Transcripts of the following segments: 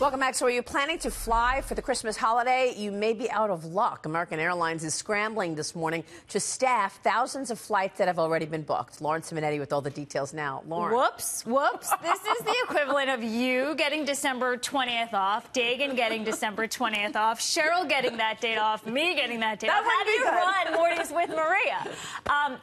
Welcome back. So are you planning to fly for the Christmas holiday? You may be out of luck. American Airlines is scrambling this morning to staff thousands of flights that have already been booked. Lauren Simonetti with all the details now. Lauren. Whoops. This is the equivalent of you getting December 20th off, Dagan getting December 20th off, Cheryl getting that date off, me getting that date off. How do you run Mornings with Maria?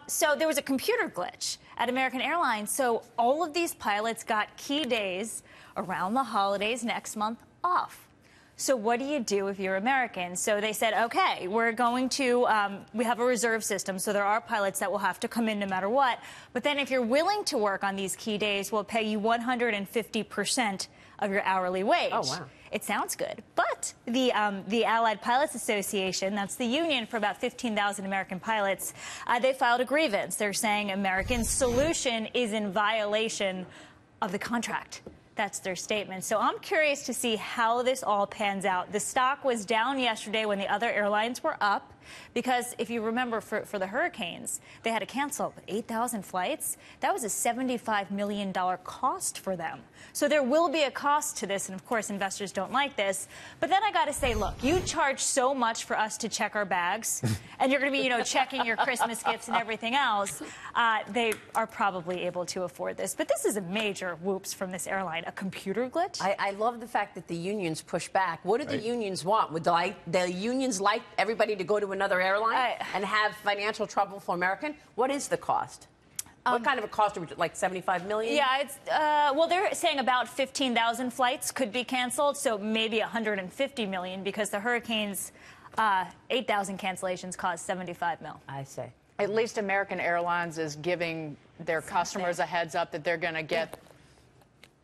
So there was a computer glitch at American Airlines. So all of these pilots got key days around the holidays next month off. So what do you do if you're American? So they said, okay, we're going to, we have a reserve system, so there are pilots that will have to come in no matter what. But then if you're willing to work on these key days, we'll pay you 150% of your hourly wage. Oh, wow. It sounds good. But the Allied Pilots Association, that's the union for about 15,000 American pilots, they filed a grievance. They're saying American's solution is in violation of the contract. That's their statement. So I'm curious to see how this all pans out. The stock was down yesterday when the other airlines were up because if you remember for the hurricanes, they had to cancel 8,000 flights. That was a $75 million cost for them. So there will be a cost to this. And of course, investors don't like this. But then I got to say, look, you charge so much for us to check our bags and you're going to be, checking your Christmas gifts and everything else. They are probably able to afford this. But this is a major whoops from this airline. A computer glitch? I love the fact that the unions push back. What do the unions want? Would the unions like everybody to go to another airline and have financial trouble for American? What is the cost? What kind of a cost? Like $75 million? Yeah, it's well, they're saying about 15,000 flights could be canceled, so maybe 150 million because the hurricanes, 8,000 cancellations caused 75 mil. I see. At least American Airlines is giving their customers a heads up that they're going to get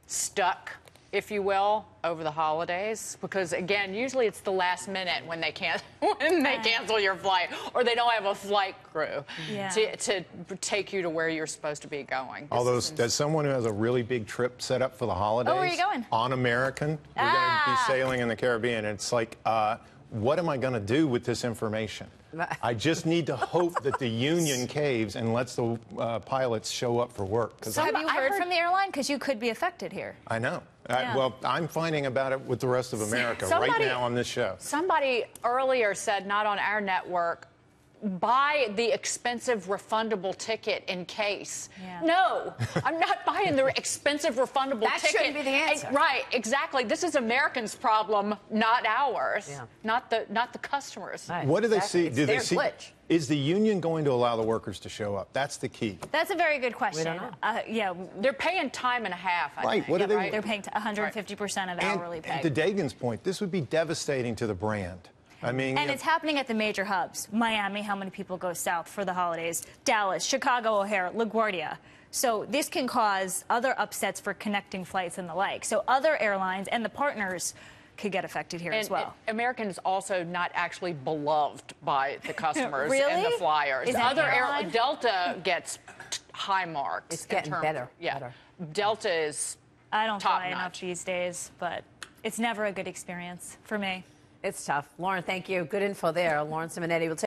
stuck, if you will, over the holidays, because again, usually it's the last minute when they cancel your flight or they don't have a flight crew to take you to where you're supposed to be going. Although, as someone who has a really big trip set up for the holidays, where are you going? On American, we're going to be sailing in the Caribbean. And it's like, what am I going to do with this information? I just need to hope that the union caves and lets the pilots show up for work. So have you heard from the airline? Because you could be affected here. I know. Yeah. Well, I'm finding about it with the rest of America right now on this show. Somebody earlier said, not on our network, buy the expensive refundable ticket in case. Yeah. No, I'm not buying the expensive refundable ticket. That shouldn't be the answer. Right, exactly. This is Americans' problem, not ours. Yeah. Not the customers. Right. What do they see? Do they see? Glitch. Is the union going to allow the workers to show up? That's the key. That's a very good question. We don't know. Yeah, They're paying time and a half, I think. What do they? they're paying 150% of hourly pay. And to Dagan's point, this would be devastating to the brand. I mean, and it's happening at the major hubs. Miami, how many people go south for the holidays? Dallas, Chicago, O'Hare, LaGuardia. So this can cause other upsets for connecting flights and the like. So other airlines and the partners could get affected here as well. American is also not actually beloved by the customers Really? and the flyers. Is that Delta gets high marks. It's getting better. Yeah. Better. Delta is I don't fly enough top-notch. these days, but it's never a good experience for me. It's tough. Lauren, thank you. Good info there. Lauren Simonetti will take